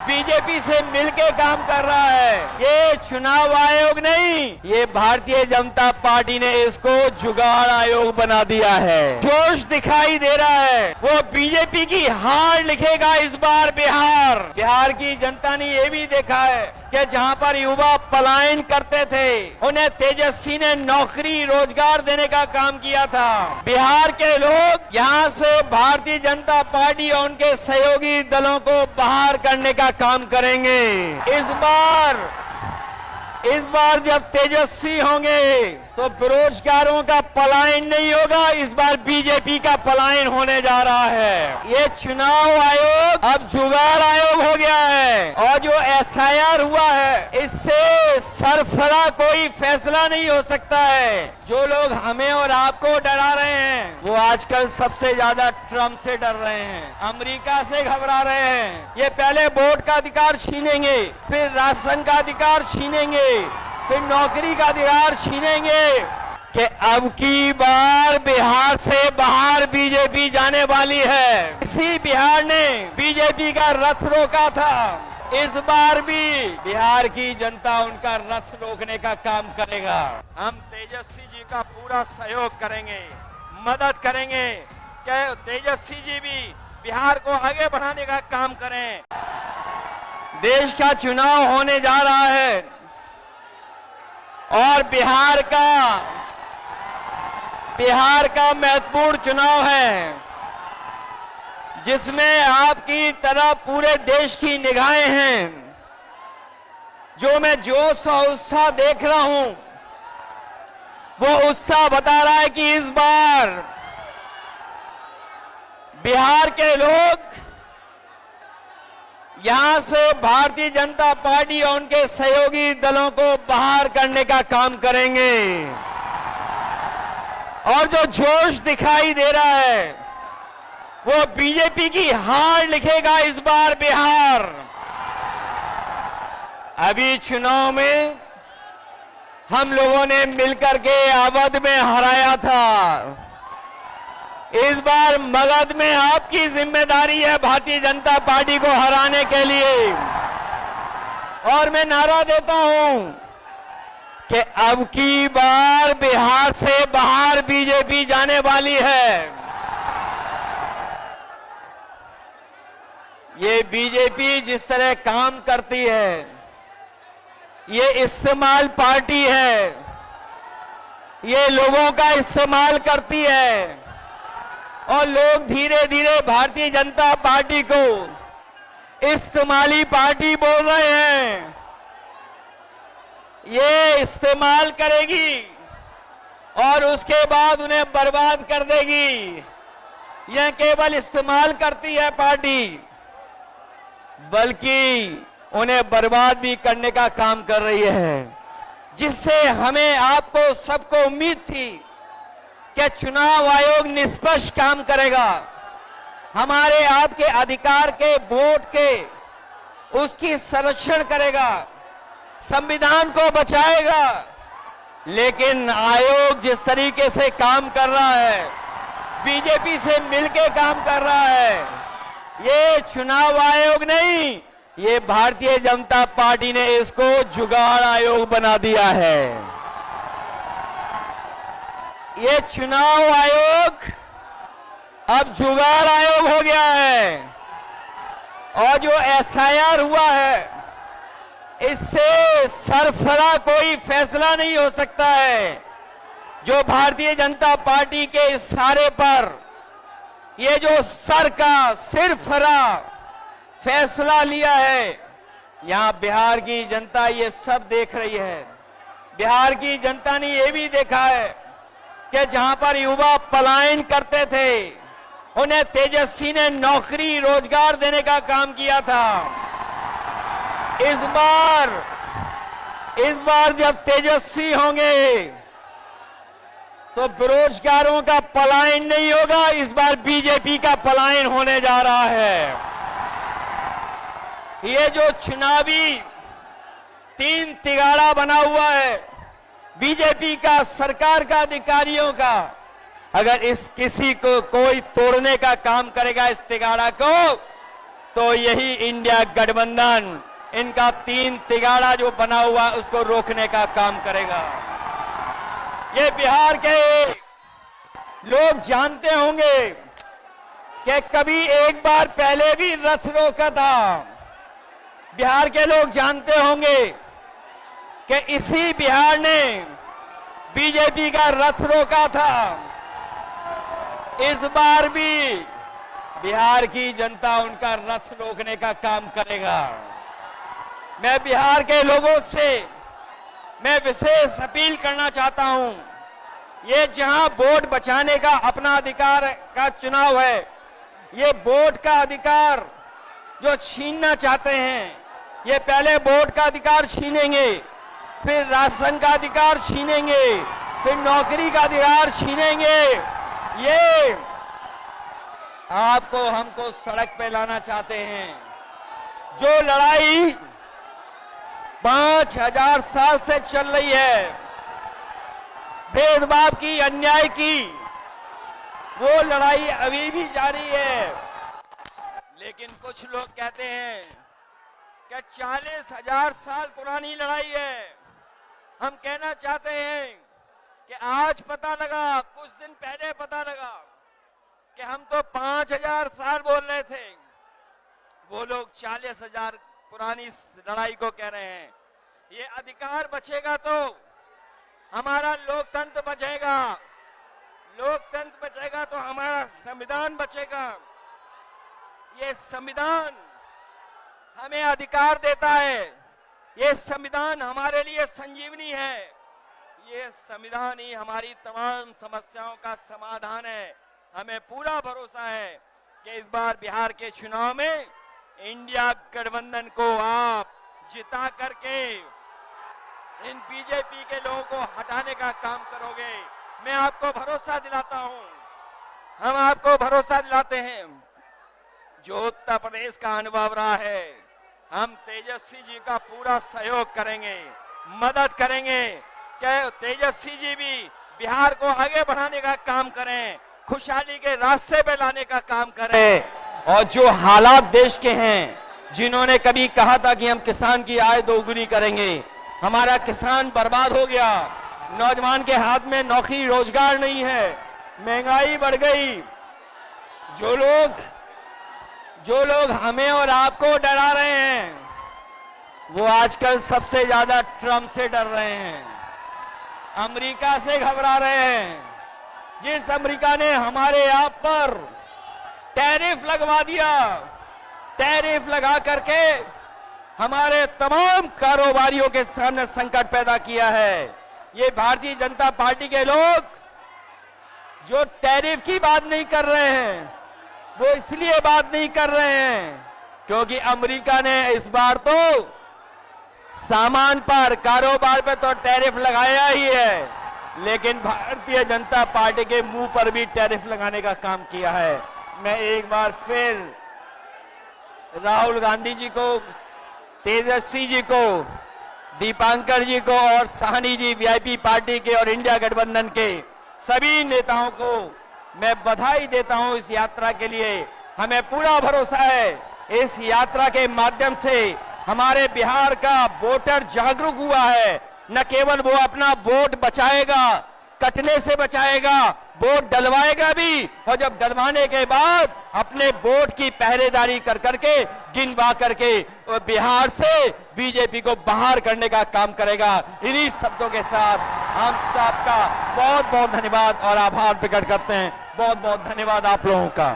BJP से मिलके काम कर रहा है। ये चुनाव आयोग नहीं, ये भारतीय जनता पार्टी ने इसको जुगाड़ आयोग बना दिया है। जोश दिखाई दे रहा है, वो बीजेपी की हार लिखेगा इस बार बिहार की जनता ने ये भी देखा है कि जहां पर युवा पलायन करते थे, उन्हें तेजस्वी ने नौकरी रोजगार देने का काम किया था। बिहार के लोग यहां से भारतीय जनता पार्टी और उनके सहयोगी दलों को बाहर करने का काम करेंगे। इस बार जब तेजस्वी होंगे तो बेरोजगारों का पलायन नहीं होगा, इस बार बीजेपी का पलायन होने जा रहा है। ये चुनाव आयोग अब जुगाड़ आयोग हो गया है और जो एसआईआर हुआ है, इससे सरफरा कोई फैसला नहीं हो सकता है। जो लोग हमें और आपको डरा रहे हैं, वो आजकल सबसे ज्यादा ट्रंप से डर रहे हैं, अमेरिका से घबरा रहे हैं। ये पहले वोट का अधिकार छीनेंगे, फिर राशन का अधिकार छीनेंगे, फिर नौकरी का अधिकार छीनेंगे कि अब की बार बिहार से बाहर बीजेपी जाने वाली है। इसी बिहार ने बीजेपी का रथ रोका था, इस बार भी बिहार की जनता उनका रथ रोकने का काम करेगा। हम तेजस्वी जी का पूरा सहयोग करेंगे, मदद करेंगे कि तेजस्वी जी भी बिहार को आगे बढ़ाने का काम करें। देश का चुनाव होने जा रहा है और बिहार का महत्वपूर्ण चुनाव है, जिसमें आपकी तरह पूरे देश की निगाहें हैं। जो मैं जोश और उत्साह देख रहा हूं, वो उत्साह बता रहा है कि इस बार बिहार के लोग यहां से भारतीय जनता पार्टी और उनके सहयोगी दलों को बाहर करने का काम करेंगे। और जो जोश दिखाई दे रहा है, वो बीजेपी की हार लिखेगा इस बार बिहार। अभी चुनाव में हम लोगों ने मिलकर के अवध में हराया था, इस बार मगध में आपकी जिम्मेदारी है भारतीय जनता पार्टी को हराने के लिए। और मैं नारा देता हूं कि अब की बार बिहार से बाहर बीजेपी जाने वाली है। ये बीजेपी जिस तरह काम करती है, ये इस्तेमाल पार्टी है, ये लोगों का इस्तेमाल करती है और लोग धीरे धीरे भारतीय जनता पार्टी को इस्तेमाली पार्टी बोल रहे हैं। ये इस्तेमाल करेगी और उसके बाद उन्हें बर्बाद कर देगी। यह केवल इस्तेमाल करती है पार्टी, बल्कि उन्हें बर्बाद भी करने का काम कर रही है, जिससे हमें आपको सबको उम्मीद थी कि चुनाव आयोग निष्पक्ष काम करेगा, हमारे आपके अधिकार के वोट के उसकी संरक्षण करेगा, संविधान को बचाएगा। लेकिन आयोग जिस तरीके से काम कर रहा है, बीजेपी से मिलके काम कर रहा है, ये चुनाव आयोग नहीं, ये भारतीय जनता पार्टी ने इसको जुगाड़ आयोग बना दिया है। ये चुनाव आयोग अब जुगाड़ आयोग हो गया है और जो एसआईआर हुआ है, इससे सरफरा कोई फैसला नहीं हो सकता है। जो भारतीय जनता पार्टी के इशारे पर ये जो सर का सिरफरा फैसला लिया है, यहां बिहार की जनता ये सब देख रही है। बिहार की जनता ने ये भी देखा है कि जहां पर युवा पलायन करते थे, उन्हें तेजस्वी ने नौकरी रोजगार देने का काम किया था। इस बार जब तेजस्वी होंगे तो बेरोजगारों का पलायन नहीं होगा, इस बार बीजेपी का पलायन होने जा रहा है। ये जो चुनावी तीन तिगाड़ा बना हुआ है बीजेपी का, सरकार का, अधिकारियों का, अगर इस किसी को कोई तोड़ने का काम करेगा इस तिगाड़ा को, तो यही इंडिया गठबंधन इनका तीन तिगाड़ा जो बना हुआ उसको रोकने का काम करेगा। ये बिहार के लोग जानते होंगे कि कभी एक बार पहले भी रथ रोका था। बिहार के लोग जानते होंगे कि इसी बिहार ने बीजेपी का रथ रोका था। इस बार भी बिहार की जनता उनका रथ रोकने का काम करेगा। मैं बिहार के लोगों से मैं विशेष अपील करना चाहता हूं, ये जहां वोट बचाने का अपना अधिकार का चुनाव है, ये वोट का अधिकार जो छीनना चाहते हैं, ये पहले वोट का अधिकार छीनेंगे, फिर राशन का अधिकार छीनेंगे, फिर नौकरी का अधिकार छीनेंगे। ये आपको हमको सड़क पे लाना चाहते हैं। जो लड़ाई 5000 साल से चल रही है, भेदभाव की, अन्याय की, वो लड़ाई अभी भी जारी है। लेकिन कुछ लोग कहते हैं कि 40,000 साल पुरानी लड़ाई है। हम कहना चाहते हैं कि आज पता लगा, कुछ दिन पहले पता लगा कि हम तो 5000 साल बोल रहे थे, वो लोग 40,000 पुरानी लड़ाई को कह रहे हैं। ये अधिकार बचेगा तो हमारा लोकतंत्र बचेगा, लोकतंत्र बचेगा तो हमारा संविधान बचेगा। ये संविधान हमें अधिकार देता है, ये संविधान हमारे लिए संजीवनी है, ये संविधान ही हमारी तमाम समस्याओं का समाधान है। हमें पूरा भरोसा है कि इस बार बिहार के चुनाव में इंडिया गठबंधन को आप जिता करके इन बीजेपी के लोगों को हटाने का काम करोगे। मैं आपको भरोसा दिलाता हूं, हम आपको भरोसा दिलाते हैं। जो उत्तर प्रदेश का अनुभव रहा है, हम तेजस्वी जी का पूरा सहयोग करेंगे, मदद करेंगे कि तेजस्वी जी भी बिहार को आगे बढ़ाने का काम करें, खुशहाली के रास्ते पे लाने का काम करें। और जो हालात देश के हैं, जिन्होंने कभी कहा था कि हम किसान की आय दोगुनी करेंगे, हमारा किसान बर्बाद हो गया, नौजवान के हाथ में नौकरी रोजगार नहीं है, महंगाई बढ़ गई। जो लोग हमें और आपको डरा रहे हैं, वो आजकल सबसे ज्यादा ट्रंप से डर रहे हैं, अमेरिका से घबरा रहे हैं। जिस अमेरिका ने हमारे आप पर टैरिफ लगवा दिया, टैरिफ लगा करके हमारे तमाम कारोबारियों के सामने संकट पैदा किया है। ये भारतीय जनता पार्टी के लोग जो टैरिफ की बात नहीं कर रहे हैं, वो इसलिए बात नहीं कर रहे हैं क्योंकि अमेरिका ने इस बार तो सामान पर, कारोबार पर तो टैरिफ लगाया ही है, लेकिन भारतीय जनता पार्टी के मुंह पर भी टैरिफ लगाने का काम किया है। मैं एक बार फिर राहुल गांधी जी को, तेजस्वी जी को, दीपांकर जी को और साहनी जी वीआईपी पार्टी के और इंडिया गठबंधन के सभी नेताओं को मैं बधाई देता हूं इस यात्रा के लिए। हमें पूरा भरोसा है इस यात्रा के माध्यम से हमारे बिहार का वोटर जागरूक हुआ है। न केवल वो अपना वोट बचाएगा, कटने से बचाएगा, वोट डलवाएगा भी, और जब डलवाने के बाद अपने वोट की पहरेदारी कर करके, गिनवा करके बिहार से बीजेपी को बाहर करने का काम करेगा। इन्हीं शब्दों के साथ हम सबका बहुत बहुत धन्यवाद और आभार प्रकट करते हैं। बहुत बहुत धन्यवाद आप लोगों का।